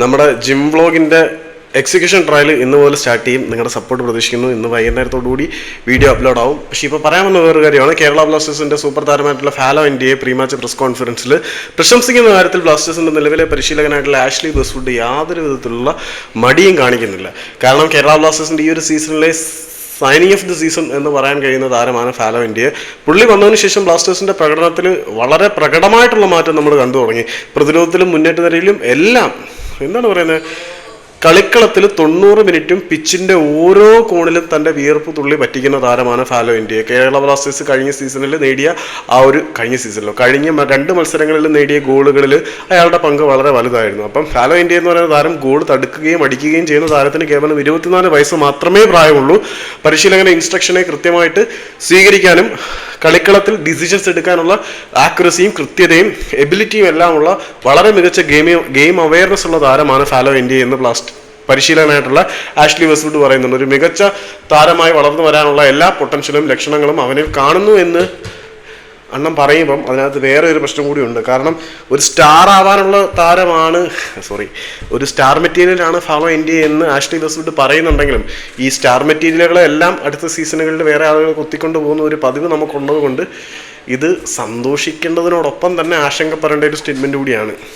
നമ്മുടെ gym വ്ളോഗിൻ്റെ execution trial ഇന്ന് പോലെ സ്റ്റാർട്ട് ചെയ്യും. നിങ്ങളുടെ സപ്പോർട്ട് പ്രതീക്ഷിക്കുന്നു. ഇന്ന് വൈകുന്നേരത്തോടുകൂടി വീഡിയോ അപ്ലോഡ് ആവും. പക്ഷേ ഇപ്പോൾ പറയാൻ വന്ന വേറൊരു കാര്യമാണ്, കേരള ബ്ലാസ്റ്റേഴ്സിൻ്റെ സൂപ്പർ താരമായിട്ടുള്ള ഫാലോ ഇന്ത്യയെ പ്രീ മാച്ച് പ്രസ് കോൺഫറൻസിൽ പ്രശംസിക്കുന്ന കാര്യത്തിൽ ബ്ലാസ്റ്റേഴ്സിൻ്റെ നിലവിലെ പരിശീലകനായിട്ടുള്ള ആഷ്ലി വെസ്റ്റ്വുഡ് യാതൊരു വിധത്തിലുള്ള മടിയും കാണിക്കുന്നില്ല. കാരണം കേരള ബ്ലാസ്റ്റേഴ്സിൻ്റെ ഈ ഒരു സീസണിലെ സൈനിങ് ഓഫ് ദി സീസൺ എന്ന് പറയാൻ കഴിയുന്ന താരമാണ് ഫാലോ ഇന്ത്യയെ. പുള്ളി വന്നതിന് ശേഷം ബ്ലാസ്റ്റേഴ്സിൻ്റെ പ്രകടനത്തിൽ വളരെ പ്രകടമായിട്ടുള്ള മാറ്റം നമ്മൾ കണ്ടു തുടങ്ങി. പ്രതിരോധത്തിലും മുന്നേറ്റ നിരയിലും എല്ലാം എന്താണ് പറയുന്നത്, കളിക്കളത്തിൽ 90 മിനിറ്റും പിച്ചിൻ്റെ ഓരോ കോണിലും തൻ്റെ വിയർപ്പ് തുള്ളി പറ്റിക്കുന്ന താരമാണ് ഫാലോ ഇന്ത്യയെ. കേരള ബ്ലാസ്റ്റേഴ്സ് കഴിഞ്ഞ സീസണിൽ നേടിയ കഴിഞ്ഞ 2 മത്സരങ്ങളിൽ നേടിയ ഗോളുകളിൽ അയാളുടെ പങ്ക് വളരെ വലുതായിരുന്നു. അപ്പം ഫാലോ ഇന്ത്യ എന്ന് പറയുന്ന താരം ഗോൾ തടുക്കുകയും അടിക്കുകയും ചെയ്യുന്ന താരത്തിന് കേവലം 24 വയസ്സ് മാത്രമേ പ്രായമുള്ളൂ. പരിശീലകന്റെ ഇൻസ്ട്രക്ഷനെ കൃത്യമായിട്ട് സ്വീകരിക്കാനും കളിക്കളത്തിൽ ഡിസിഷൻസ് എടുക്കാനുള്ള ആക്യുറസിയും കൃത്യതയും എബിലിറ്റിയും എല്ലാമുള്ള വളരെ മികച്ച ഗെയിം അവയർനെസ് ഉള്ള താരമാണ് ഫാലോ ഇന്ത്യ എന്ന് പരിശീലകനായിട്ടുള്ള ആഷ്ലി വെസ്റ്റ്വുഡ് പറയുന്നുണ്ട്. ഒരു മികച്ച താരമായി വളർന്നു വരാനുള്ള എല്ലാ പൊട്ടൻഷ്യലും ലക്ഷണങ്ങളും അവനിൽ കാണുന്നു എന്ന് അണ്ണം പറയുമ്പം അതിനകത്ത് വേറെ ഒരു പ്രശ്നം കൂടിയുണ്ട്. കാരണം ഒരു സ്റ്റാർ ആവാനുള്ള ഒരു സ്റ്റാർ മെറ്റീരിയലാണ് ഫാലോ ഇന്ത്യ എന്ന് ആഷ്ലി വെസ്റ്റ്വുഡ് പറയുന്നുണ്ടെങ്കിലും ഈ സ്റ്റാർ മെറ്റീരിയലുകളെല്ലാം അടുത്ത സീസണുകളിൽ വേറെ ആളുകൾ കുത്തിക്കൊണ്ട് പോകുന്ന ഒരു പതിവ് നമുക്കുള്ളത് കൊണ്ട് ഇത് സന്തോഷിക്കേണ്ടതിനോടൊപ്പം തന്നെ ആശങ്കപ്പെടേണ്ട ഒരു സ്റ്റേറ്റ്മെന്റ് കൂടിയാണ്.